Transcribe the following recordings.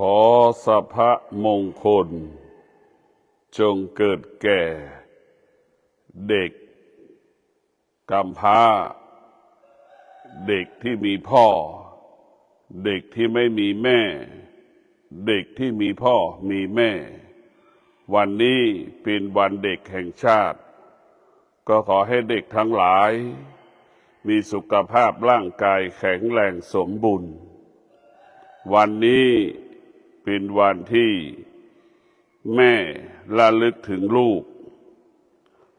อสัพพะมงคลจงเกิดแก่เด็กกำพร้าเด็กที่มีพ่อเด็กที่ไม่มีแม่เด็กที่มีพ่อมีแม่วันนี้เป็นวันเด็กแห่งชาติก็ขอให้เด็กทั้งหลายมีสุขภาพร่างกายแข็งแรงสมบูรณ์วันนี้เป็นวันที่แม่ระลึกถึงลูก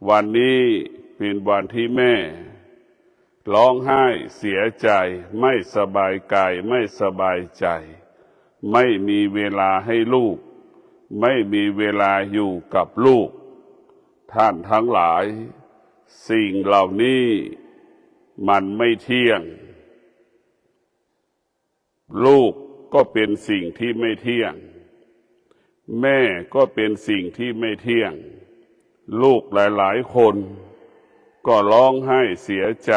วันนี้เป็นวันที่แม่ร้องไห้เสียใจไม่สบายกายไม่สบายใจไม่มีเวลาให้ลูกไม่มีเวลาอยู่กับลูกท่านทั้งหลายสิ่งเหล่านี้มันไม่เที่ยงลูกก็เป็นสิ่งที่ไม่เที่ยงแม่ก็เป็นสิ่งที่ไม่เที่ยงลูกหลายๆคนก็ร้องไห้เสียใจ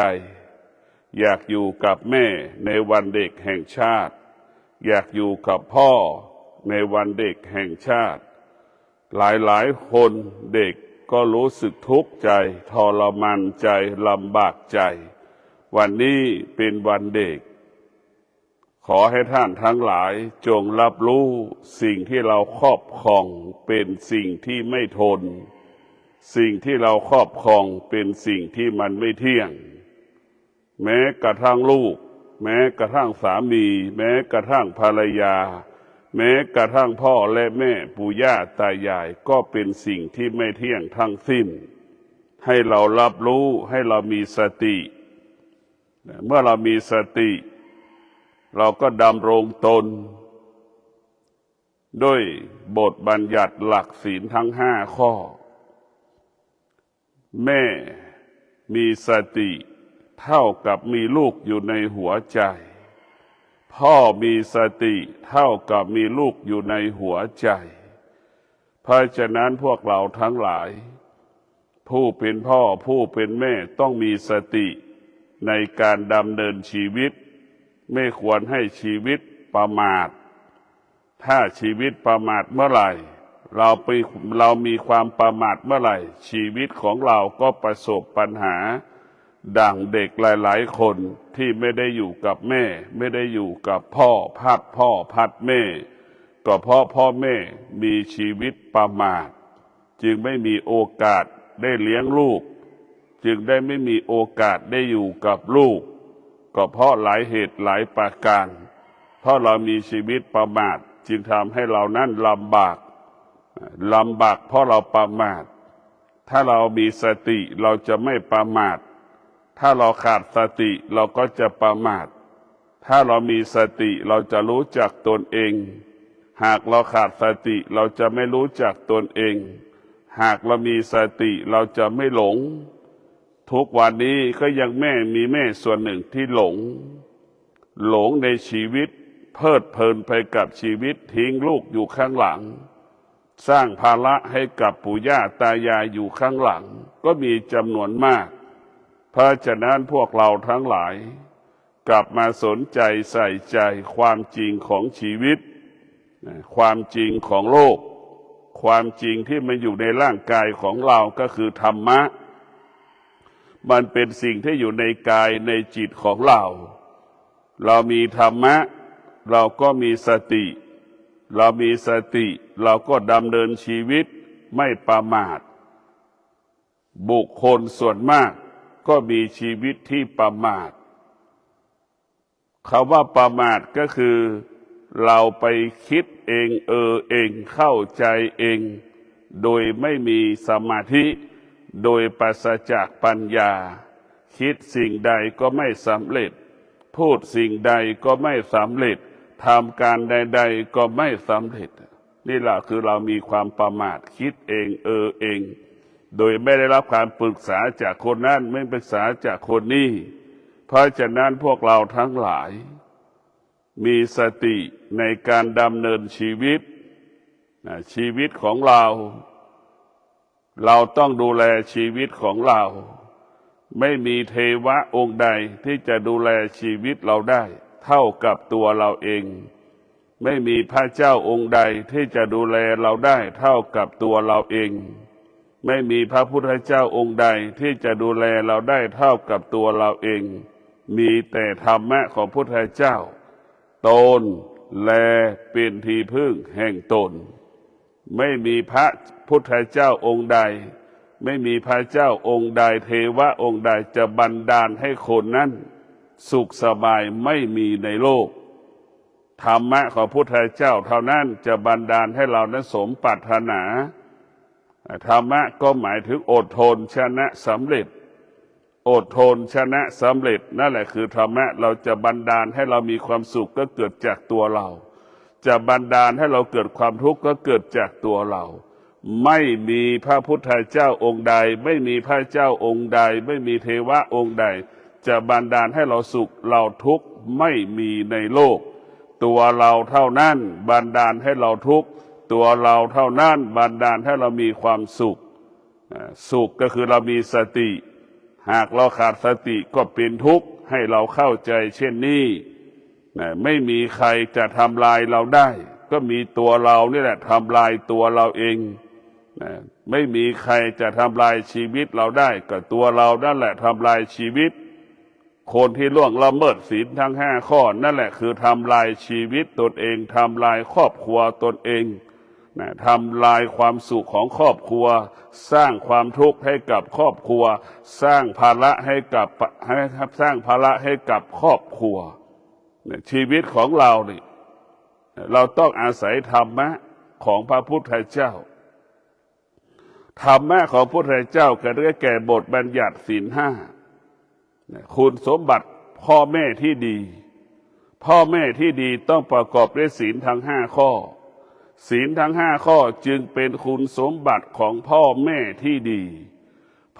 อยากอยู่กับแม่ในวันเด็กแห่งชาติอยากอยู่กับพ่อในวันเด็กแห่งชาติหลายๆคนเด็กก็รู้สึกทุกข์ใจทรมานใจลำบากใจวันนี้เป็นวันเด็กขอให้ท่านทั้งหลายจงรับรู้สิ่งที่เราครอบครองเป็นสิ่งที่ไม่ทนสิ่งที่เราครอบครองเป็นสิ่งที่มันไม่เที่ยงแม้กระทั่งลูกแม้กระทั่งสามีแม้กระทั่งภรรยาแม้กระทั่งพ่อและแม่ปู่ย่าตายายก็เป็นสิ่งที่ไม่เที่ยงทั้งสิ้นให้เรารับรู้ให้เรามีสติเมื่อเรามีสติเราก็ดำรงตนด้วยบทบัญญัติหลักศีลทั้ง5 ข้อแม่มีสติเท่ากับมีลูกอยู่ในหัวใจพ่อมีสติเท่ากับมีลูกอยู่ในหัวใจเพราะฉะนั้นพวกเราทั้งหลายผู้เป็นพ่อผู้เป็นแม่ต้องมีสติในการดำเนินชีวิตไม่ควรให้ชีวิตประมาทถ้าชีวิตประมาทเมื่อไหร่เรามีความประมาทเมื่อไหร่ชีวิตของเราก็ประสบปัญหาดังเด็กหลายๆคนที่ไม่ได้อยู่กับแม่ไม่ได้อยู่กับพ่อพัดพ่อพัดแม่ก็เพราะพ่อแม่มีชีวิตประมาทจึงไม่มีโอกาสได้เลี้ยงลูกจึงได้ไม่มีโอกาสได้อยู่กับลูกก็เพราะหลายเหตุหลายประการเพราะเรามีชีวิตประมาทจึงทำให้เรานั้นลำบากเพราะเราประมาทถ้าเรามีสติเราจะไม่ประมาทถ้าเราขาดสติเราก็จะประมาทถ้าเรามีสติเราจะรู้จักตนเองหากเราขาดสติเราจะไม่รู้จักตนเองหากเรามีสติเราจะไม่หลงทุกวันนี้ก็ยังมีแม่ส่วนหนึ่งที่หลงในชีวิตเพลิดเพลินไปกับชีวิตทิ้งลูกอยู่ข้างหลังสร้างภาระให้กับปู่ย่าตายายอยู่ข้างหลังก็มีจำนวนมากเพราะฉะนั้นพวกเราทั้งหลายกลับมาสนใจใส่ใจความจริงของชีวิตความจริงของโลกความจริงที่มันอยู่ในร่างกายของเราก็คือธรรมะมันเป็นสิ่งที่อยู่ในกายในจิตของเรามีธรรมะเราก็มีสติเรามีสติเราก็ดำเนินชีวิตไม่ประมาทบุคคลส่วนมากก็มีชีวิตที่ประมาทคำว่าประมาทก็คือเราไปคิดเองเองเข้าใจเองโดยไม่มีสมาธิโดยปราศจากปัญญาคิดสิ่งใดก็ไม่สำเร็จพูดสิ่งใดก็ไม่สำเร็จทำการใดๆก็ไม่สำเร็จนี่แหละคือเรามีความประมาทคิดเองเองโดยไม่ได้รับการปรึกษาจากคนนั้นไม่ปรึกษาจากคนนี้เพราะฉะนั้นพวกเราทั้งหลายมีสติในการดำเนินชีวิตชีวิตของเราต้องดูแลชีวิตของเราไม่มีเทวะองค์ใดที่จะดูแลชีวิตเราได้เท่ากับตัวเราเอง ไม่มีพระเจ้าองค์ใดที่จะดูแลเราได้เท่ากับตัวเราเองไม่มีพระพุทธเจ้าองค์ใดที่จะดูแลเราได้เท่ากับตัวเราเองมีแต่ธรรมะของพุทธเจ้าตนแลเป็นที่พึ่งแห่งตนไม่มีพระพุทธเจ้าองค์ใดไม่มีพระเจ้าองค์ใดเทวะองค์ใดจะบันดาลให้คนนั้นสุขสบายไม่มีในโลกธรรมะของพุทธเจ้าเท่านั้นจะบันดาลให้เรานั้นสมปรารถนาธรรมะก็หมายถึงอดทนชนะสำเร็จอดทนชนะสำเร็จนั่นแหละคือธรรมะเราจะบันดาลให้เรามีความสุขก็เกิดจากตัวเราจะบันดาลให้เราเกิดความทุกข์ก็เกิดจากตัวเราไม่มีพระพุทธเจ้าองค์ใดไม่มีพระเจ้าองค์ใดไม่มีเทวะองค์ใดจะบันดาลให้เราสุขเราทุกข์ไม่มีในโลกตัวเราเท่านั้นบันดาลให้เราทุกข์ตัวเราเท่านั้นบันดาลให้เรามีความสุขสุขก็คือเรามีสติหากเราขาดสติก็เป็นทุกข์ให้เราเข้าใจเช่นนี้ไม่มีใครจะทำลายเราได้ก็มีตัวเรานี่แหละทำลายตัวเราเองไม่มีใครจะทำลายชีวิตเราได้ก็ตัวเรานั่นแหละทำลายชีวิตคนที่ล่วงละเมิดศีลทั้ง5ข้อนั่นแหละคือทำลายชีวิตตนเองทำลายครอบครัวตนเองทำลายความสุขของครอบครัวสร้างความทุกข์ให้กับครอบครัวสร้างภาระให้กับสร้างภาระให้กับครอบครัวชีวิตของเรานี่เราต้องอาศัยธรรมะของพระพุทธเจ้าธรรมะของพระพุทธเจ้าก็ได้แก่บทบัญญัติศีล5คุณสมบัติพ่อแม่ที่ดีพ่อแม่ที่ดีต้องประกอบด้วยศีลทั้ง5ข้อศีลทั้ง5ข้อจึงเป็นคุณสมบัติของพ่อแม่ที่ดี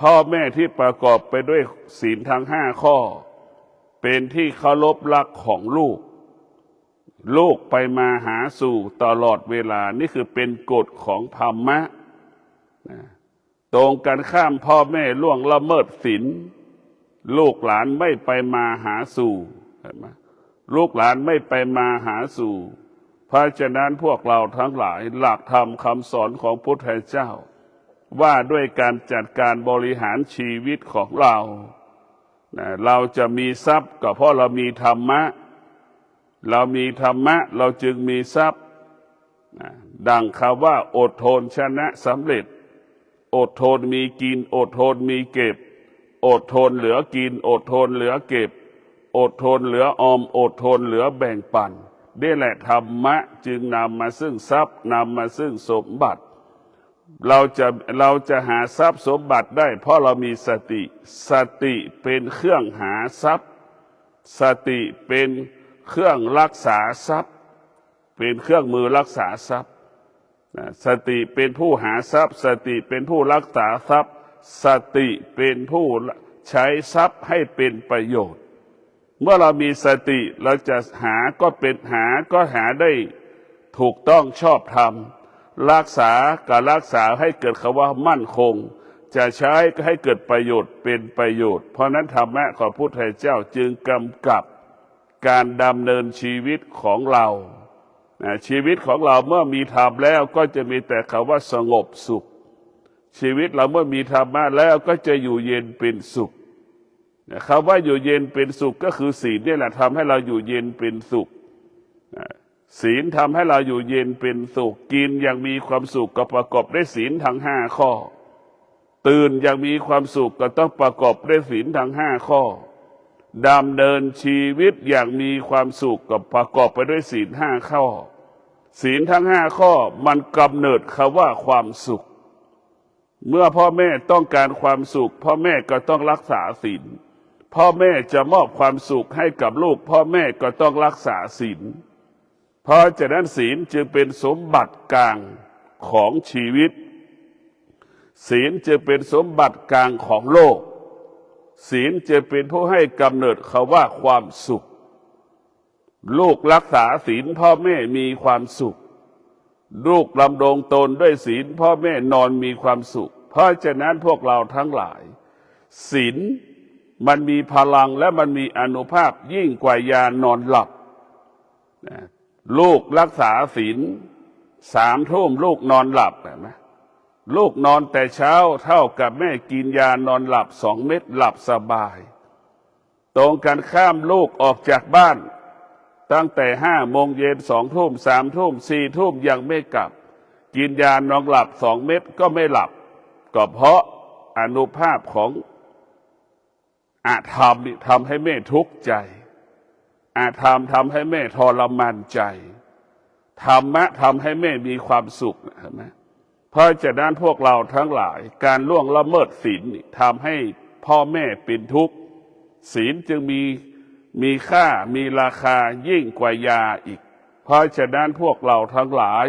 พ่อแม่ที่ประกอบไปด้วยศีลทั้ง5ข้อเป็นที่เคารพรักของลูกลูกไปมาหาสู่ตลอดเวลานี่คือเป็นกฎของธรรมะตรงกันข้ามพ่อแม่ล่วงละเมิดศีลลูกหลานไม่ไปมาหาสู่ลูกหลานไม่ไปมาหาสู่เพราะฉะนั้นพวกเราทั้งหลายหลักธรรมคำสอนของพุทธเจ้าว่าด้วยการจัดการบริหารชีวิตของเราเราจะมีทรัพย์ก็เพราะเรามีธรรมะเรามีธรรมะเราจึงมีทรัพย์ดังคำว่าอดทนชนะสำเร็จอดทนมีกินอดทนมีเก็บอดทนเหลือกินอดทนเหลือเก็บอดทนเหลือออมอดทนเหลือแบ่งปันนี่แหละธรรมะจึงนำมาซึ่งทรัพย์นำมาซึ่งสมบัติเราจะหาทรัพย์สมบัติได้เพราะเรามีสติสติเป็นเครื่องหาทรัพย์สติเป็นเครื่องรักษาทรัพย์เป็นเครื่องมือรักษาทรัพย์สติเป็นผู้หาทรัพย์สติเป็นผู้รักษาทรัพย์สติเป็นผู้ใช้ทรัพย์ให้เป็นประโยชน์เมื่อเรามีสติเราจะหาก็หาได้ถูกต้องชอบธรรมรักษาการรักษาให้เกิดคำว่ามั่นคงจะใช้ก็ให้เกิดประโยชน์เป็นประโยชน์เพราะนั้นธรรมะของพระพุทธเจ้าจึงกำกับการดำเนินชีวิตของเราชีวิตของเราเมื่อมีธรรมแล้วก็จะมีแต่คำว่าสงบสุขชีวิตเราเมื่อมีธรรมะแล้วก็จะอยู่เย็นเป็นสุขคำว่าอยู่เย็นเป็นสุขก็คือศีลนี่แหละทำให้เราอยู่เย็นเป็นสุขศีลทำให้เราอยู่เย็นเป็นสุขกินอย่างมีความสุขก็ประกอบด้วยศีลทั้ง5ข้อตื่นอย่างมีความสุขก็ต้องประกอบด้วยศีลทั้ง5ข้อดำเนินชีวิตอย่างมีความสุขก็ประกอบไปด้วยศีล5ข้อศีลทั้ง5ข้อมันกำเนิดคำว่าความสุขเมื่อพ่อแม่ต้องการความสุขพ่อแม่ก็ต้องรักษาศีลพ่อแม่จะมอบความสุขให้กับลูกพ่อแม่ก็ต้องรักษาศีลเพราะฉะนั้นศีลจึงเป็นสมบัติกลางของชีวิตศีลจึงเป็นสมบัติกลางของโลกศีลจะเป็นผู้ให้กำเนิดคำว่าความสุขลูกรักษาศีลพ่อแม่มีความสุขลูกดำรงตนด้วยศีลพ่อแม่นอนมีความสุขเพราะฉะนั้นพวกเราทั้งหลายศีลมันมีพลังและมันมีอานุภาพยิ่งกว่ายานอนหลับ ลูกรักษาศีล3 ทุ่มลูกนอนหลับนะลูกนอนแต่เช้าเท่ากับแม่กินยานอนหลับ2 เม็ดหลับสบายตรงกันข้ามลูกออกจากบ้านตั้งแต่5 โมงเย็น2 ทุ่ม3 ทุ่ม4 ทุ่มยังไม่กลับกินยานอนหลับ2 เม็ดก็ไม่หลับก็เพราะอานุภาพของอาธรรมนี่ทำให้แม่ทุกข์ใจอาธรรมทำให้แม่ทรมานใจธรรมะทำให้แม่มีความสุขเห็นไหมเพราะฉะนั้นพวกเราทั้งหลายการล่วงละเมิดศีลทำให้พ่อแม่เป็นทุกข์ศีลจึงมีค่ามีราคายิ่งกว่ายาอีกเพราะฉะนั้นพวกเราทั้งหลาย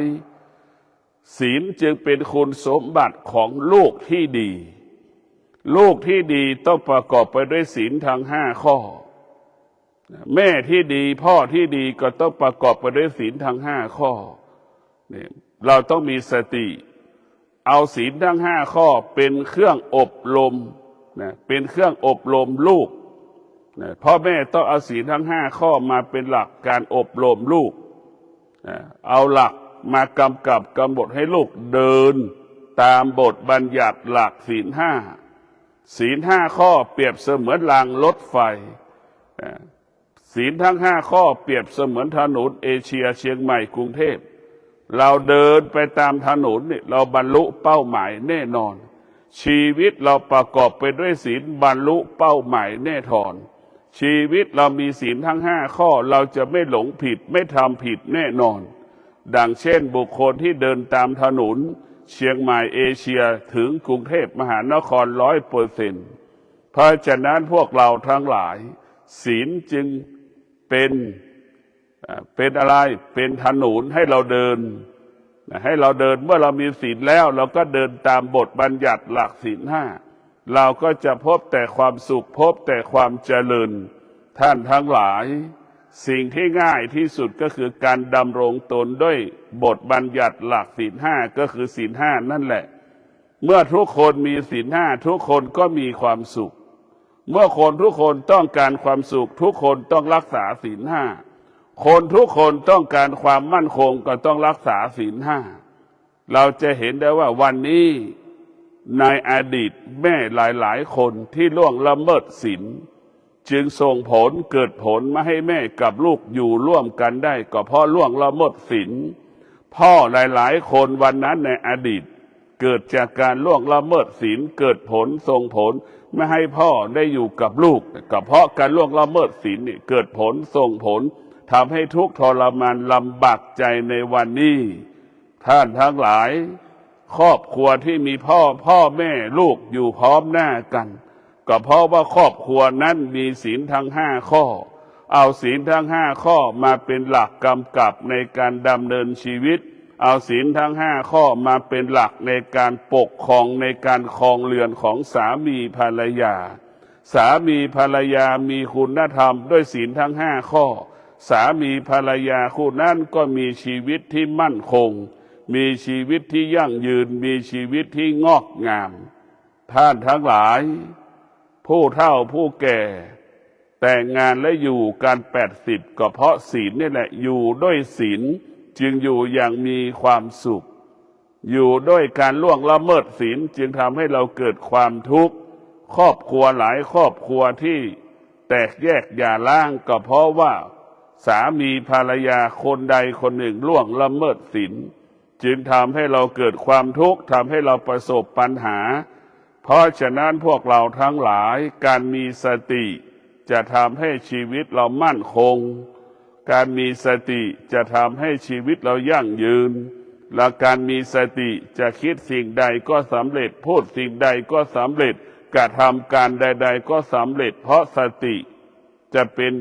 ศีลจึงเป็นคุณสมบัติของลูกที่ดีลูกที่ดีต้องประกอบไปด้วยศีลทั้ง5 ข้อแม่ที่ดีพ่อที่ดีก็ต้องประกอบไปด้วยศีลทั้ง5 ข้อเนี่ยเราต้องมีสติเอาศีลทั้ง5 ข้อเป็นเครื่องอบรมนะเป็นเครื่องอบรมลูกนะพ่อแม่ต้องเอาศีลทั้ง5 ข้อมาเป็นหลักการอบรมลูกนะเอาหลักมากำกับกำหนดให้ลูกเดินตามบทบัญญัติหลักศีล 5ศีล 5 ข้อเปรียบเสมือนรางรถไฟศีลทั้ง5 ข้อเปรียบเสมือนถนนเอเชียเชียงใหม่กรุงเทพเราเดินไปตามถนนนี่เราบรรลุเป้าหมายแน่นอนชีวิตเราประกอบไปด้วยศีลบรรลุเป้าหมายแน่นอนชีวิตเรามีศีลทั้ง5 ข้อเราจะไม่หลงผิดไม่ทำผิดแน่นอนดังเช่นบุคคลที่เดินตามถนนเชียงใหม่เอเชียถึงกรุงเทพมหานคร100%เพราะฉะนั้นพวกเราทั้งหลายศีลจึงเป็นอะไรเป็นถนนให้เราเดินเมื่อเรามีศีลแล้วเราก็เดินตามบทบัญญัติหลักศีล 5เราก็จะพบแต่ความสุขพบแต่ความเจริญท่านทั้งหลายสิ่งที่ง่ายที่สุดก็คือการดำรงตนด้วยบทบัญญัติหลักศีล 5ก็คือศีล 5นั่นแหละเมื่อทุกคนมีศีล 5ทุกคนก็มีความสุขเมื่อคนทุกคนต้องการความสุขทุกคนต้องรักษาศีล 5คนทุกคนต้องการความมั่นคงก็ต้องรักษาศีล 5เราจะเห็นได้ว่าวันนี้ในอดีตแม่หลายๆคนที่ล่วงละเมิดศีลจึงส่งผลเกิดผลมาให้แม่กับลูกอยู่ร่วมกันได้ก็เพราะล่วงละเมิดศีลพ่อหลายๆคนวันนั้นในอดีตเกิดจากการล่วงละเมิดศีลเกิดผลส่งผลไม่ให้พ่อได้อยู่กับลูกก็เพราะการล่วงละเมิดศีลนี่เกิดผลส่งผลทำให้ทุกข์ทรมานลำบากใจในวันนี้ท่านทั้งหลายครอบครัวที่มีพ่อแม่ลูกอยู่พร้อมหน้ากันก็เพราะว่าครอบครัวนั้นมีศีลทั้ง5 ข้อเอาศีลทั้ง5 ข้อมาเป็นหลักกำกับในการดำเนินชีวิตเอาศีลทั้ง5 ข้อมาเป็นหลักในการปกครองในการครองเรือนของสามีภรรยาสามีภรรยามีคุณธรรมด้วยศีลทั้ง5 ข้อสามีภรรยาคู่นั้นก็มีชีวิตที่มั่นคงมีชีวิตที่ยั่งยืนมีชีวิตที่งอกงามท่านทั้งหลายผู้เฒ่าผู้แก่แต่งงานและอยู่กัน80ก็เพราะศีลนี่แหละอยู่ด้วยศีลจึงอยู่อย่างมีความสุขอยู่ด้วยการล่วงละเมิดศีลจึงทำให้เราเกิดความทุกข์ครอบครัวหลายครอบครัวที่แตกแยกหย่าร้างก็เพราะว่าสามีภรรยาคนใดคนหนึ่งล่วงละเมิดศีลจึงทำให้เราเกิดความทุกข์ทำให้เราประสบปัญหาเพราะฉะนั้นพวกเราทั้งหลายการมีสติจะทำให้ชีวิตเรามั่นคงการมีสติจะทำให้ชีวิตเรายั่งยืนและการมีสติจะคิดสิ่งใดก็สำเร็จพูดสิ่งใดก็สำเร็จกระทำการใดๆก็สำเร็จเพราะสติจะเป็น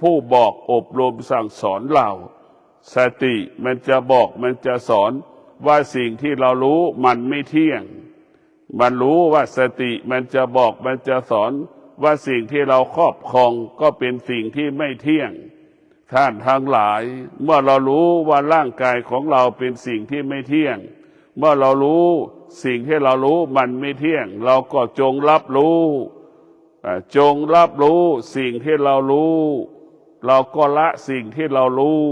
ผู้บอกอบรมสั่งสอนเราสติมันจะบอกมันจะสอนว่าสิ่งที่เรารู้มันไม่เที่ยงมันรู้ว่าสติมันจะบอกมันจะสอนว่าสิ่งที่เราครอบครองก็เป็นสิ่งที่ไม่เที่ยงท่านทั้งหลายเมื่อเรารู้ว่าร่างกายของเราเป็นสิ่งที่ไม่เที่ยงเมื่อเรารู้สิ่งที่เรารู้มันไม่เที่ยงเราก็จงรับรู้สิ่งที่เรารู้เราก็ละสิ่งที่เรารู้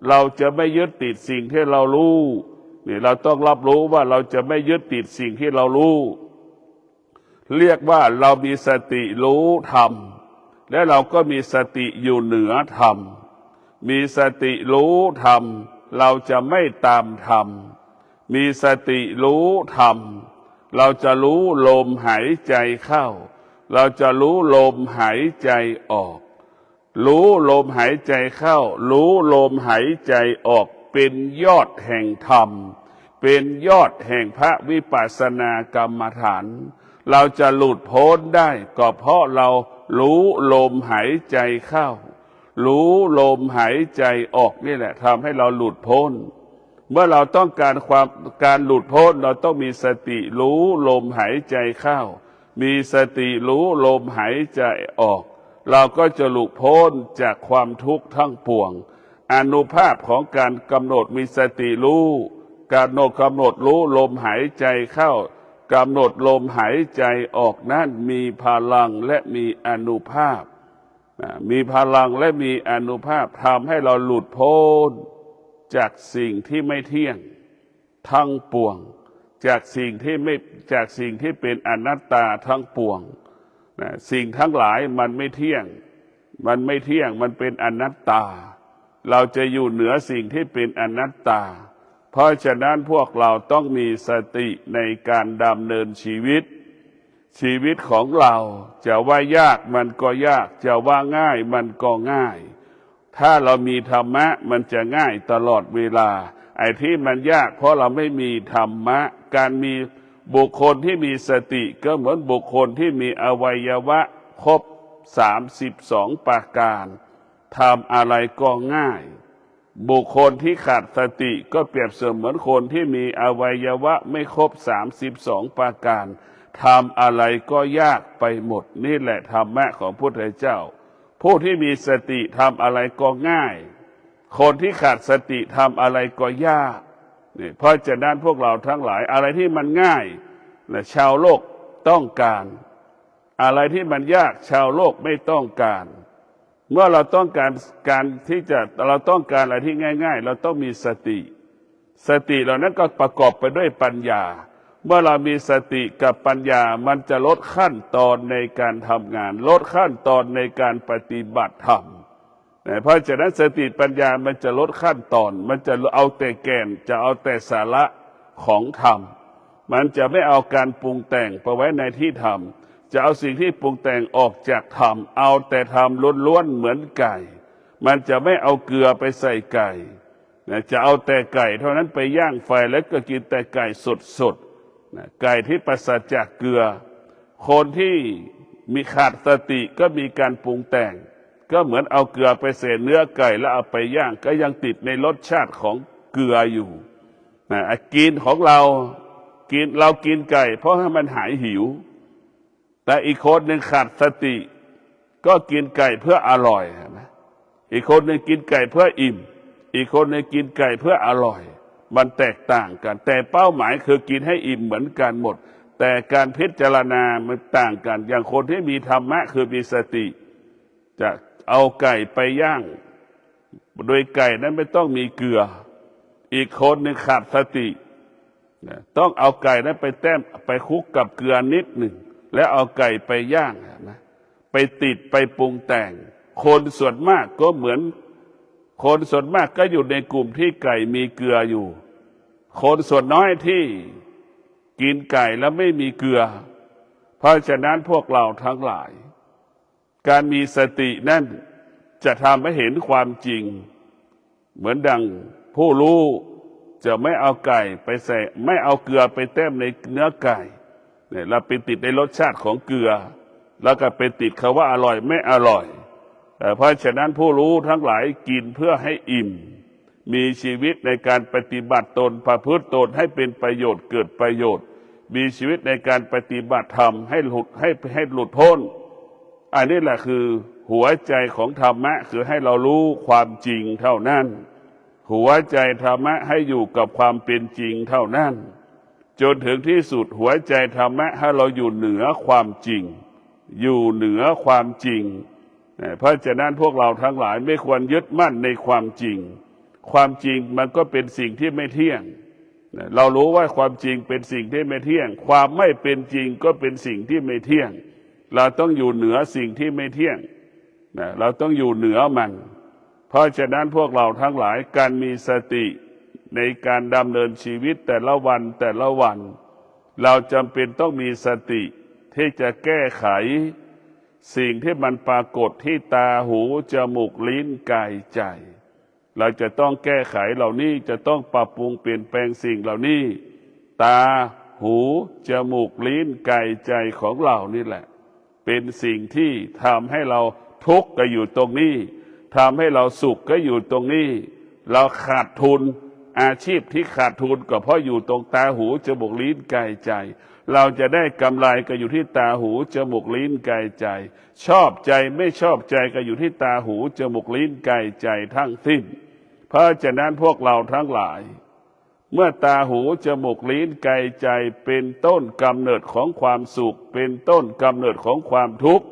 เราจะไม่ยึดติดสิ่งที่เรารู้นี่เราต้องรับรู้ว่าเราจะไม่ยึดติดสิ่งที่เรารู้เรียกว่าเรามีสติรู้ธรรมและเราก็มีสติอยู่เหนือธรรมมีสติรู้ธรรมเราจะไม่ตามธรรมมีสติรู้ธรรมเราจะรู้ลมหายใจเข้าเราจะรู้ลมหายใจออกรู้ลมหายใจเข้ารู้ลมหายใจออกเป็นยอดแห่งธรรมเป็นยอดแห่งพระวิปัสสนากรรมฐานเราจะหลุดพ้นได้ก็เพราะเรารู้ลมหายใจเข้ารู้ลมหายใจออกนี่แหละทำให้เราหลุดพ้นเมื่อเราต้องการหลุดพ้นเราต้องมีสติรู้ลมหายใจเข้ามีสติรู้ลมหายใจออกเราก็จะหลุดพ้นจากความทุกข์ทั้งปวงอานุภาพของการกำหนดมีสติรู้การกำหนดรู้ลมหายใจเข้ากำหนดลมหายใจออกนั้นมีพลังและมีอานุภาพมีพลังและมีอานุภาพทำให้เราหลุดพ้นจากสิ่งที่ไม่เที่ยงทั้งปวงจากสิ่งที่เป็นอนัตตาทั้งปวงสิ่งทั้งหลายมันไม่เที่ยงมันเป็นอนัตตาเราจะอยู่เหนือสิ่งที่เป็นอนัตตาเพราะฉะนั้นพวกเราต้องมีสติในการดำเนินชีวิตของเราจะว่ายากมันก็ยากจะว่าง่ายมันก็ง่ายถ้าเรามีธรรมะมันจะง่ายตลอดเวลาไอ้ที่มันยากเพราะเราไม่มีธรรมะการมีบุคคลที่มีสติก็เหมือนบุคคลที่มีอวัยวะครบ32ประการทำอะไรก็ง่ายบุคคลที่ขาดสติก็เปรียบเสมือนคนที่มีอวัยวะไม่ครบ32ประการทำอะไรก็ยากไปหมดนี่แหละธรรมะของพระพุทธเจ้าผู้ที่มีสติทำอะไรก็ง่ายคนที่ขาดสติทำอะไรก็ยากนี่เพราะฉะนั้นพวกเราทั้งหลายอะไรที่มันง่ายและชาวโลกต้องการอะไรที่มันยากชาวโลกไม่ต้องการเมื่อเราต้องการเราต้องการอะไรที่ง่ายๆเราต้องมีสติเหล่านั้นก็ประกอบไปด้วยปัญญาเมื่อเรามีสติกับปัญญามันจะลดขั้นตอนในการทำงานลดขั้นตอนในการปฏิบัติธรรมเพราะฉะนั้นสติปัญญามันจะลดขั้นตอนมันจะเอาแต่แก่นจะเอาแต่สาระของธรรมมันจะไม่เอาการปรุงแต่งไปไว้ในที่ธรรมจะเอาสิ่งที่ปรุงแต่งออกจากธรรมเอาแต่ธรรมล้วนๆเหมือนไก่มันจะไม่เอาเกลือไปใส่ไก่จะเอาแต่ไก่เท่านั้นไปย่างไฟแล้วก็กินแต่ไก่สดไก่ที่ปราศจากเกลือคนที่มีขาดสติก็มีการปรุงแต่งก็เหมือนเอาเกลือไปใส่เนื้อไก่แล้วเอาไปย่างก็ยังติดในรสชาติของเกลืออยู่กินของเรากินไก่เพราะให้มันหายหิวแต่อีกคนหนึ่งขาดสติก็กินไก่เพื่ออร่อยนะอีกคนหนึ่งกินไก่เพื่ออิ่มอีกคนหนึ่งกินไก่เพื่ออร่อยมันแตกต่างกันแต่เป้าหมายคือกินให้อิ่มเหมือนกันหมดแต่การพิจารณามันต่างกันอย่างคนที่มีธรรมะคือมีสติจะเอาไก่ไปย่างโดยไก่นั้นไม่ต้องมีเกลืออีกคนหนึ่งขาดสติต้องเอาไก่นั้นไปคลุกกับเกลือนิดหนึ่งแล้วเอาไก่ไปย่างนะไปติดไปปรุงแต่งคนส่วนมากก็เหมือนคนส่วนมากก็อยู่ในกลุ่มที่ไก่มีเกลืออยู่คนส่วนน้อยที่กินไก่แล้วไม่มีเกลือเพราะฉะนั้นพวกเราทั้งหลายการมีสตินั่นจะทำให้เห็นความจริงเหมือนดังผู้รู้จะไม่เอาไก่ไปใส่ไม่เอาเกลือไปแต้มในเนื้อไก่เนี่ยเราไปติดในรสชาติของเกลือแล้วก็ไปติดคำว่าอร่อยไม่อร่อยเพราะฉะนั้นผู้รู้ทั้งหลายกินเพื่อให้อิ่มมีชีวิตในการปฏิบัติตนประพฤติตนให้เป็นประโยชน์เกิดประโยชน์มีชีวิตในการปฏิบัติธรรมให้หลุดพ้นอันนี้แหละคือหัวใจของธรรมะคือให้เรารู้ความจริงเท่านั้นหัวใจธรรมะให้อยู่กับความเป็นจริงเท่านั้นจนถึงที่สุดหัวใจธรรมะให้เราอยู่เหนือความจริงอยู่เหนือความจริงเพราะฉะนั้นพวกเราทั้งหลายไม่ควรยึดมั่นในความจริง ความจริงมันก็เป็นสิ่งที่ไม่เที่ยงเรารู้ว่าความจริงเป็นสิ่งที่ไม่เที่ยงความไม่เป็นจริงก็เป็นสิ่งที่ไม่เที่ยงเราต้องอยู่เหนือสิ่งที่ไม่เที่ยงเราต้องอยู่เหนือมันเพราะฉะนั้นพวกเราทั้งหลายการมีสติในการดำเนินชีวิตแต่ละวันแต่ละวันเราจำเป็นต้องมีสติที่จะแก้ไขสิ่งที่มันปรากฏที่ตาหูจมูกลิ้นกายใจเราจะต้องแก้ไขเหล่านี้จะต้องปรับปรุงเปลี่ยนแปลงสิ่งเหล่านี้ตาหูจมูกลิ้นกายใจของเรานี่แหละเป็นสิ่งที่ทำให้เราทุกข์ก็อยู่ตรงนี้ทำให้เราสุขก็อยู่ตรงนี้เราขาดทุนอาชีพที่ขาดทุนก็เพราะอยู่ตรงตาหูจมูกลิ้นกายใจเราจะได้กำไรก็อยู่ที่ตาหูจมูกลิ้นกายใจชอบใจไม่ชอบใจก็อยู่ที่ตาหูจมูกลิ้นกายใจทั้งสิ้นเพราะฉะนั้นพวกเราทั้งหลายเมื่อตาหูจมูกลิ้นกายใจเป็นต้นกำเนิดของความสุขเป็นต้นกำเนิดของความทุกข์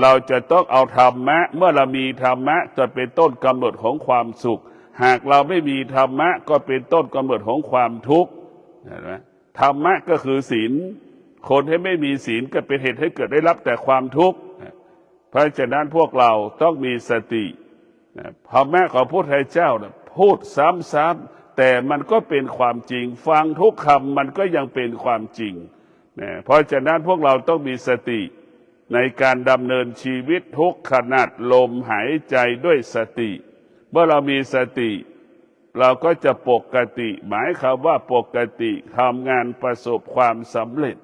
เราจะต้องเอาธรรมะเมื่อเรามีธรรมะจะเป็นต้นกำเนิดของความสุขหากเราไม่มีธรรมะก็เป็นต้นกำเนิดของความทุกข์เห็นไหมธรรมะก็คือศีลคนที่ไม่มีศีลก็เป็นเหตุให้เกิดได้รับแต่ความทุกข์เพราะฉะนั้นพวกเราต้องมีสติธรรมะของพระพุทธเจ้าพูดซ้ำๆแต่มันก็เป็นความจริงฟังทุกคำมันก็ยังเป็นความจริงเพราะฉะนั้นพวกเราต้องมีสติในการดำเนินชีวิตทุกขณะลมหายใจด้วยสติเมื่อเรามีสติเราก็จะปกติหมายความว่าปกติทำงานประสบความสำเร็จ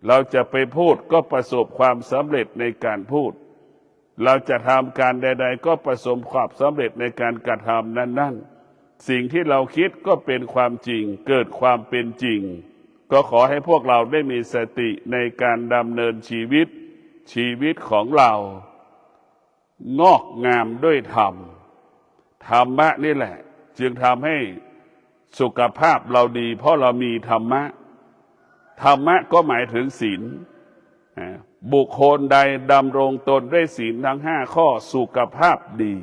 เราจะไปพูดก็ประสบความสำเร็จในการพูดเราจะทำการใดๆก็ประสบความสำเร็จในการกระทำนั้นๆสิ่งที่เราคิดก็เป็นความจริงเกิดความเป็นจริงก็ขอให้พวกเราได้มีสติในการดำเนินชีวิตของเรางอกงามด้วยธรรมธรรมะนี่แหละจึงทำให้สุขภาพเราดีเพราะเรามีธรรมะธรรมะก็หมายถึงศีลบุคคลใดดำรงตนด้วยศีลทั้ง5ข้อสุขภาพดี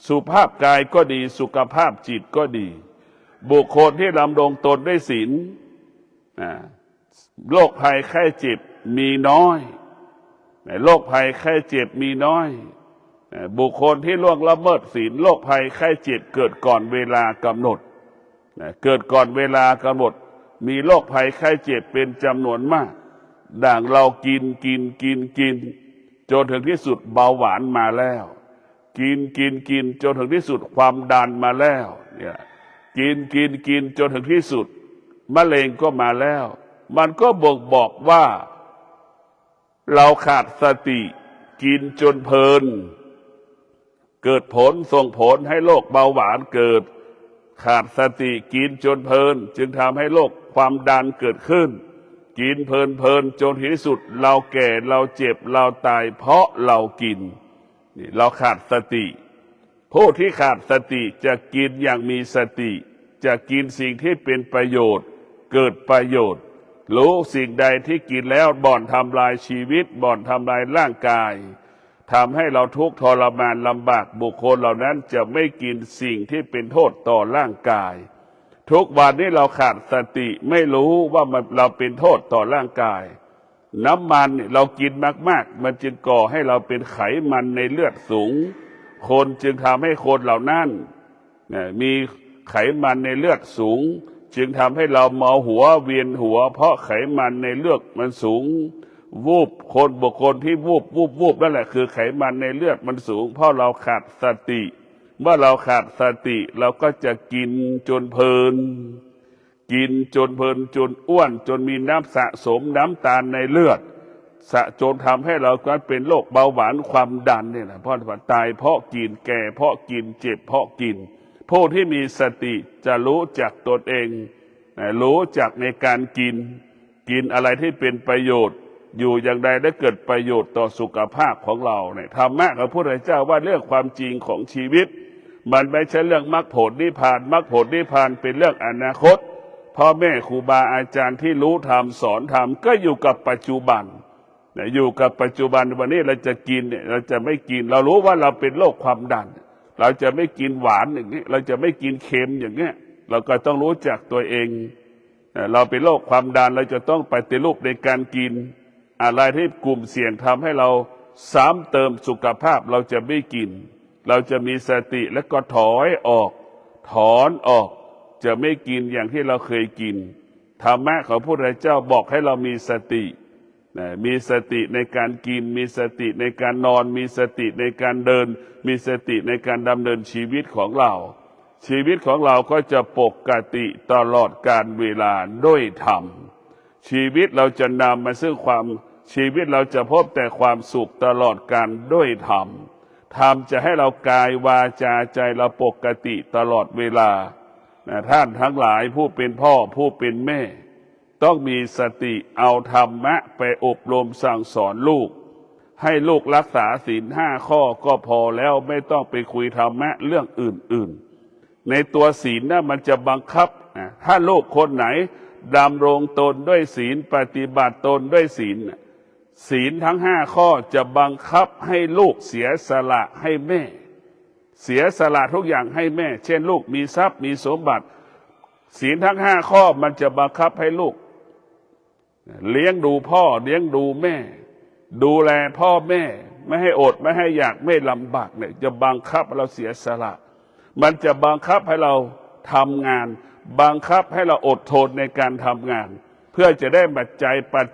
สุขภาพกายก็ดีสุขภาพจิตก็ดีบุคคลที่ดำรงตนด้วยศีลโรคภัยไข้เจ็บมีน้อยโรคภัยไข้เจ็บมีน้อยบุคคลที่ล่วงละเมิดศีลโรคภัยไข้เจ็บเกิดก่อนเวลากำหนดเกิดก่อนเวลากำหนดมีโรคภัยไข้เจ็บเป็นจำนวนมากด่างเรากินจนถึงที่สุดเบาหวานมาแล้วกินจนถึงที่สุดความดันมาแล้วเนี่ยกินจนถึงที่สุดมะเร็งก็มาแล้วมันก็บ่งบอกว่าเราขาดสติกินจนเพลินเกิดผลส่งผลให้โรคเบาหวานเกิดขาดสติกินจนเพลินจึงทำให้โรคความดันเกิดขึ้นกินเพลินจนที่สุดเราแก่เราเจ็บเราตายเพราะเรากินนี่เราขาดสติผู้ที่ขาดสติจะกินอย่างมีสติจะกินสิ่งที่เป็นประโยชน์เกิดประโยชน์รู้สิ่งใดที่กินแล้วบ่อนทำลายชีวิตบ่อนทำลายร่างกายทำให้เราทุกข์ทรมานลำบากบุคคลเหล่านั้นจะไม่กินสิ่งที่เป็นโทษต่อร่างกายทุกวันนี้เราขาดสติไม่รู้ว่าเราเป็นโทษต่อร่างกายน้ำมันเรากินมากๆมันจึงก่อให้เราเป็นไขมันในเลือดสูงคนจึงทำให้คนเหล่านั้นมีไขมันในเลือดสูงจึงทำให้เราเมาหัวเวียนหัวเพราะไขมันในเลือดมันสูงวูบบุคคลที่วูบนั่นแหละคือไขมันในเลือดมันสูงเพราะเราขาดสติเมื่อเราขาดสติเราก็จะกินจนเพลินจนอ้วนจนมีน้ำสะสมน้ำตาลในเลือดจนทำให้เราก็เป็นโรคเบาหวานความดันเนี่ยนะเพราะตายเพราะกินแก่เพราะกินเจ็บเพราะกินผู้ที่มีสติจะรู้จักตนเองรู้จักในการกินอะไรที่เป็นประโยชน์อยู่อย่างใดได้เกิดประโยชน์ต่อสุขภาพของเราเนี่ยธรรมะของพระพุทธเจ้าว่าเรื่องความจริงของชีวิตมันไม่ใช่เรื่องมรรคผลนิพพานมรรคผลนิพพานเป็นเรื่องอนาคตพ่อแม่ครูบาอาจารย์ที่รู้ธรรมสอนธรรมก็อยู่กับปัจจุบันอยู่กับปัจจุบันวันนี้เราจะกินเนี่ยเราจะไม่กินเรารู้ว่าเราเป็นโรคความดัน เราจะไม่กินหวานอย่างนี้เราจะไม่กินเค็มอย่างเงี้ยเราก็ต้องรู้จักตัวเองเราเป็นโรคความดันเราจะต้องปฏิรูปในการกินอะไรที่กลุ่มเสี่ยงทำให้เราซ้ำเติมสุขภาพเราจะไม่กินเราจะมีสติและก็ถอยออกถอนออกจะไม่กินอย่างที่เราเคยกินธรรมะของพระพุทธเจ้าบอกให้เรามีสติมีสติในการกินมีสติในการนอนมีสติในการเดินมีสติในการดำเนินชีวิตของเราชีวิตของเราก็จะปกติตลอดกาลเวลาด้วยธรรมชีวิตเราจะนำมาซึ่งความชีวิตเราจะพบแต่ความสุขตลอดกาลด้วยธรรมธรรมจะให้เรากายวาจาใจเราปกติตลอดเวลาท่านทั้งหลายผู้เป็นพ่อผู้เป็นแม่ต้องมีสติเอาธรรมะไปอบรมสั่งสอนลูกให้ลูกรักษาศีล5 ข้อก็พอแล้วไม่ต้องไปคุยธรรมะเรื่องอื่นๆในตัวศีลนะมันจะบังคับถ้าลูกคนไหนดำรงตนด้วยศีลปฏิบัติตนด้วยศีลศีลทั้ง5 ข้อจะบังคับให้ลูกเสียสละให้แม่เสียสละทุกอย่างให้แม่เช่นลูกมีทรัพย์มีสมบัติศีลทั้ง5 ข้อมันจะบังคับให้ลูกเลี้ยงดูพ่อเลี้ยงดูแม่ดูแลพ่อแม่ไม่ให้อดไม่ให้อยากไม่ลำบากเนี่ยจะบังคับเราเสียสละมันจะบังคับให้เราทำงานบังคับให้เราอดทนในการทำงานเพื่อจะได้ปัจ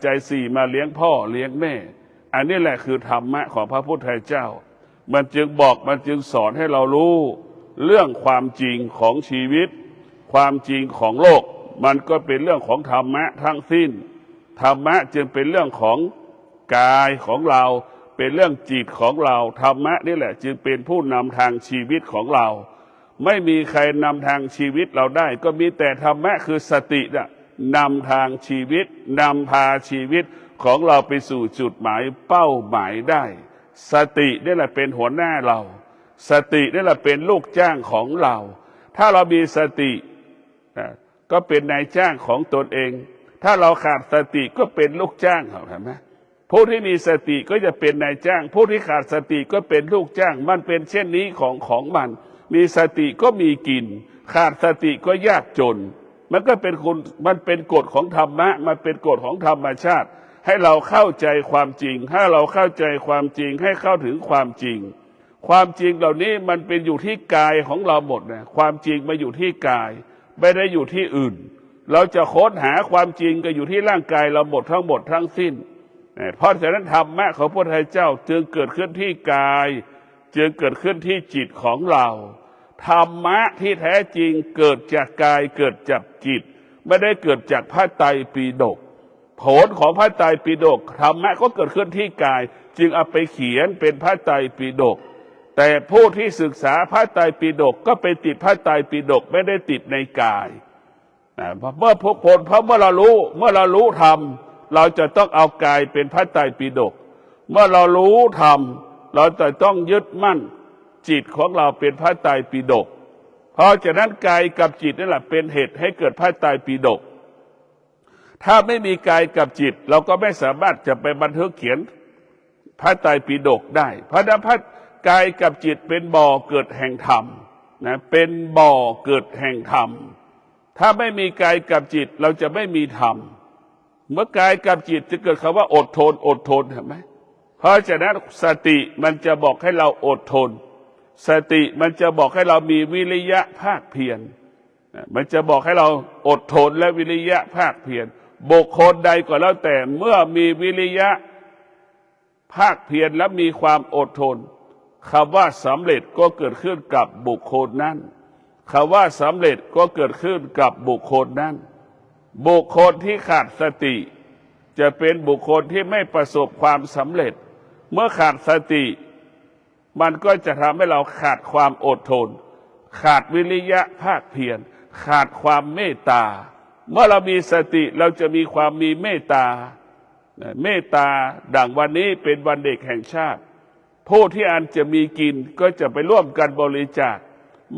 จัย 4มาเลี้ยงพ่อเลี้ยงแม่อันนี้แหละคือธรรมะของพระพุทธเจ้ามันจึงบอกมันจึงสอนให้เรารู้เรื่องความจริงของชีวิตความจริงของโลกมันก็เป็นเรื่องของธรรมะทั้งสิ้นธรรมะจึงเป็นเรื่องของกายของเราเป็นเรื่องจิตของเราธรรมะนี่แหละจึงเป็นผู้นำทางชีวิตของเราไม่มีใครนำทางชีวิตเราได้ก็มีแต่ธรรมะคือสตินำทางชีวิตนำพาชีวิตของเราไปสู่จุดหมายเป้าหมายได้สตินี่แหละเป็นหัวหน้าเราสตินี่แหละเป็นลูกจ้างของเราถ้าเรามีสติก็เป็นนายจ้างของตนเองถ้าเราขาดสติก็เป็นลูกจ้างเขาเห็นไหมผู้ที่มีสติก็จะเป็นนายจ้างผู้ที่ขาดสติก็เป็นลูกจ้างมันเป็นเช่นนี้ของมันมีสติก็มีกินขาดสติก็ยากจนมันก็เป็นมันเป็นกฎของธรรมะมันเป็นกฎของธรรมชาติให้เราเข้าใจความจริงให้เราเข้าใจความจริงให้เข้าถึงความจริงความจริงเหล่านี้มันเป็นอยู่ที่กายของเราหมดนะความจริงมาอยู่ที่กายไม่ได้อยู่ที่อื่นเราจะค้นหาความจริงก็อยู่ที่ร่างกายเราหมดทั้งสิ้นเพราะฉะนั้นธรรมะของพระพุทธเจ้าจึงเกิดขึ้นที่กายจึงเกิดขึ้นที่จิตของเราธรรมะที่แท้จริงเกิดจากกายเกิดจากจิตไม่ได้เกิดจากพระไตรปิฎกผลของพระไตรปิฎกธรรมะก็เกิดขึ้นที่กายจึงเอาไปเขียนเป็นพระไตรปิฎกแต่ผู้ที่ศึกษาพระไตรปิฎกก็ไปติดพระไตรปิฎกไม่ได้ติดในกายเมื่อเรารู้ธรรมเราจะต้องเอากายเป็นพระไตรปิฎกเมื่อเรารู้ธรรมเราจะต้องยึดมั่นจิตของเราเป็นพระไตรปิฎกเพราะฉะนั้นกายกับจิตนั่นแหละเป็นเหตุให้เกิดพระไตรปิฎกถ้าไม่มีกายกับจิตเราก็ไม่สามารถจะไปบันทึกเขียนพระไตรปิฎกได้เพราะนั้นพระกายกับจิตเป็นบ่อเกิดแห่งธรรมนะเป็นบ่อเกิดแห่งธรรมถ้าไม่มีกายกับจิตเราจะไม่มีธรรมเมื่อกายกับจิตจะเกิดคำว่าอดทนเห็นไหมเพราะฉะนั้นสติมันจะบอกให้เราอดทนสติมันจะบอกให้เรามีวิริยะภาคเพียรมันจะบอกให้เราอดทนและวิริยะภาคเพียรบุคคลใดก็แล้วแต่เมื่อมีวิริยะภาคเพียรและมีความอดทนคำว่าสำเร็จก็เกิดขึ้นกับบุคคลนั้นคำว่าสำเร็จก็เกิดขึ้นกับบุคคลนั้นบุคคลที่ขาดสติจะเป็นบุคคลที่ไม่ประสบความสำเร็จเมื่อขาดสติมันก็จะทำให้เราขาดความอดทนขาดวิริยะภาคเพียรขาดความเมตตาเมื่อเรามีสติเราจะมีความมีเมตตาดังวันนี้เป็นวันเด็กแห่งชาติผู้ที่อันจะมีกินก็จะไปร่วมกันบริจาค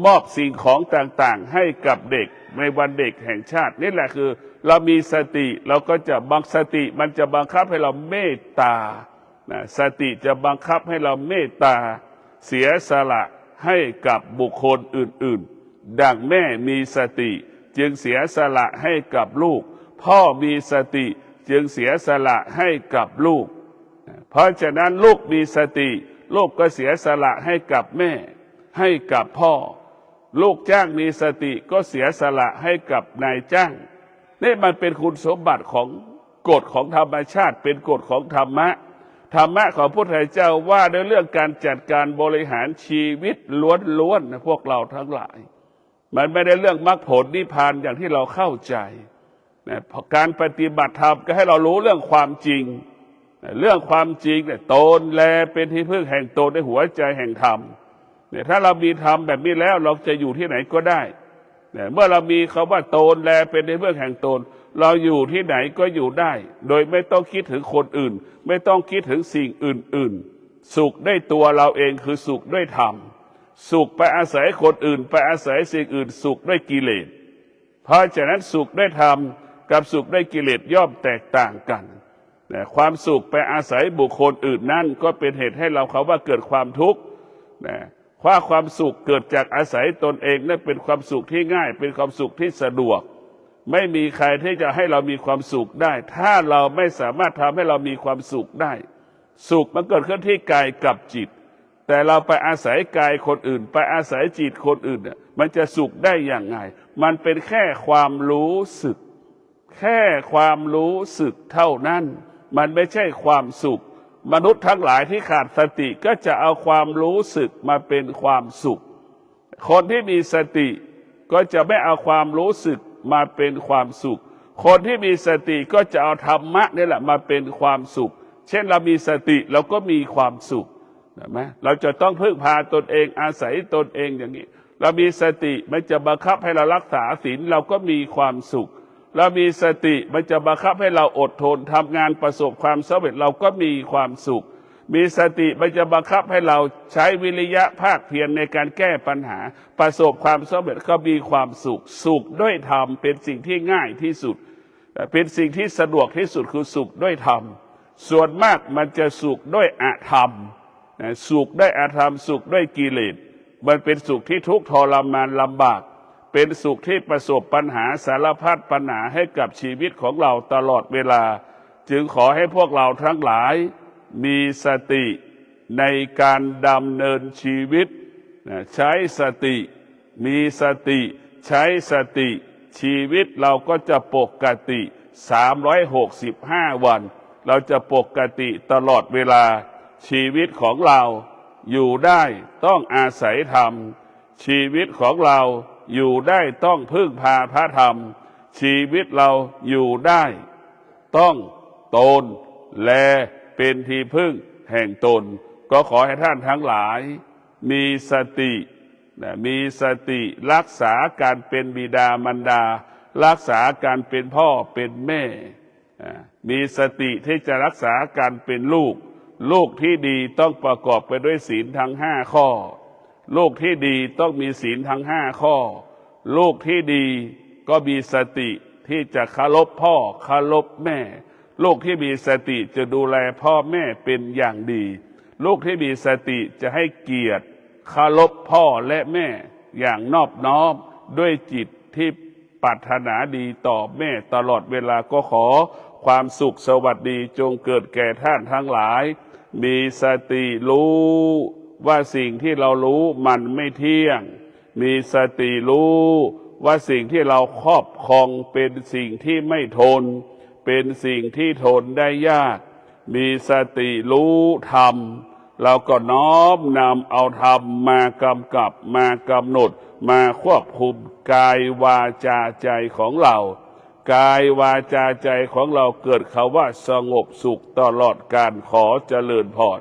มอบสิ่งของต่างๆให้กับเด็กในวันเด็กแห่งชาตินี่แหละคือเรามีสติเราก็จะสติมันจะบังคับให้เราเมตตาสติจะบังคับให้เราเมตตาเสียสละ ให้กับบุคคลอื่นๆดังแม่มีสติจึงเสียสละให้กับลูกพ่อมีสติจึงเสียสละให้กับลูกเพราะฉะนั้นลูกมีสติลูกก็เสียสละให้กับแม่ให้กับพ่อลูกจ้างมีสติก็เสียสละให้กับนายจ้างนี่มันเป็นคุณสมบัติของกฎของธรรมชาติเป็นกฎของธรรมะของพระพุทธเจ้าว่าในเรื่องการจัดการบริหารชีวิตล้วนๆนะพวกเราทั้งหลายมันไม่ได้เรื่องมรรคผลนิพพานอย่างที่เราเข้าใจนะการปฏิบัติธรรมก็ให้เรารู้เรื่องความจริงเรื่องความจริงเนี่ยตนแลเป็นที่พึ่งแห่งตนในหัวใจแห่งธรรมเนี่ยถ้าเรามีธรรมแบบนี้แล้วเราจะอยู่ที่ไหนก็ได้เนี่ยเมื่อเรามีคำว่าตนแลเป็นที่พึ่งแห่งตนเราอยู่ที่ไหนก็อยู่ได้โดยไม่ต้องคิดถึงคนอื่นไม่ต้องคิดถึงสิ่งอื่นๆสุขได้ตัวเราเองคือสุขด้วยธรรมสุขไปอาศัยคนอื่นไปอาศัยสิ่งอื่นสุขด้วยกิเลสเพราะฉะนั้นสุขด้วยธรรมกับสุขด้วยกิเลสย่อมแตกต่างกันความสุขไปอาศัยบุคคลอื่นนั่นก็เป็นเหตุให้เราเขาว่าเกิดความทุกข์ความสุขเกิดจากอาศัยตนเองนั่นเป็นความสุขที่ง่ายเป็นความสุขที่สะดวกไม่มีใครที่จะให้เรามีความสุขได้ถ้าเราไม่สามารถทำให้เรามีความสุขได้สุขมันเกิดขึ้นที่กายกับจิตแต่เราไปอาศัยกายคนอื่นไปอาศัยจิตคนอื่นมันจะสุขได้อย่างไงมันเป็นแค่ความรู้สึกแค่ความรู้สึกเท่านั้นมันไม่ใช่ความสุขมนุษย์ทั้งหลายที่ขาดสติก็จะเอาความรู้สึกมาเป็นความสุขคนที่มีสติก็จะไม่เอาความรู้สึกมาเป็นความสุขคนที่มีสติก็จะเอาธรรมะนี่แหละมาเป็นความสุขเช่นเรามีสติเราก็มีความสุขเห็นไหมเราจะต้องพึ่งพาตนเองอาศัยตนเองอย่างนี้เรามีสติมันจะบังคับให้เรารักษาศีลเราก็มีความสุขเรามีสติมันจะบังคับให้เราอดทนทำงานประสบความสำเร็จเราก็มีความสุขมีสติมันจะบังคับให้เราใช้วิริยะภาคเพียรในการแก้ปัญหาประสบความสำเร็จก็มีความสุขสุขด้วยธรรมเป็นสิ่งที่ง่ายที่สุดเป็นสิ่งที่สะดวกที่สุดคือสุขด้วยธรรมส่วนมากมันจะสุขด้วยอธรรมสุขด้วยอธรรมสุขด้วยกิเลสมันเป็นสุขที่ทุกข์ทรมานลำบากเป็นสุขที่ประสบปัญหาสารพัดปัญหาให้กับชีวิตของเราตลอดเวลาจึงขอให้พวกเราทั้งหลายมีสติในการดำเนินชีวิตใช้สติมีสติใช้สติชีวิตเราก็จะปกติ365 วันเราจะปกติตลอดเวลาชีวิตของเราอยู่ได้ต้องอาศัยธรรมชีวิตของเราอยู่ได้ต้องพึ่งพาพระธรรมชีวิตเราอยู่ได้ต้องตนแลเป็นที่พึ่งแห่งตนก็ขอให้ท่านทั้งหลายมีสติรักษาการเป็นบิดามารดารักษาการเป็นพ่อเป็นแม่มีสติที่จะรักษาการเป็นลูกที่ดีต้องประกอบไปด้วยศีลทั้ง5 ข้อลูกที่ดีต้องมีศีลทั้ง5 ข้อลูกที่ดีก็มีสติที่จะเคารพพ่อเคารพแม่ลูกที่มีสติจะดูแลพ่อแม่เป็นอย่างดีลูกที่มีสติจะให้เกียรติเคารพพ่อและแม่อย่างนอบน้อมด้วยจิตที่ปรารถนาดีต่อแม่ตลอดเวลาก็ขอความสุขสวัสดีจงเกิดแก่ท่านทั้งหลายมีสติรู้ว่าสิ่งที่เรารู้มันไม่เที่ยงมีสติรู้ว่าสิ่งที่เราครอบครองเป็นสิ่งที่ไม่ทนเป็นสิ่งที่ทนได้ยากมีสติรู้ธรรมเราก็น้อมนำเอาธรรมมากำกับมากำหนดมาควบคุมกายวาจาใจของเรากายวาจาใจของเราเกิดคำว่าสงบสุขตลอดกาลขอเจริญพร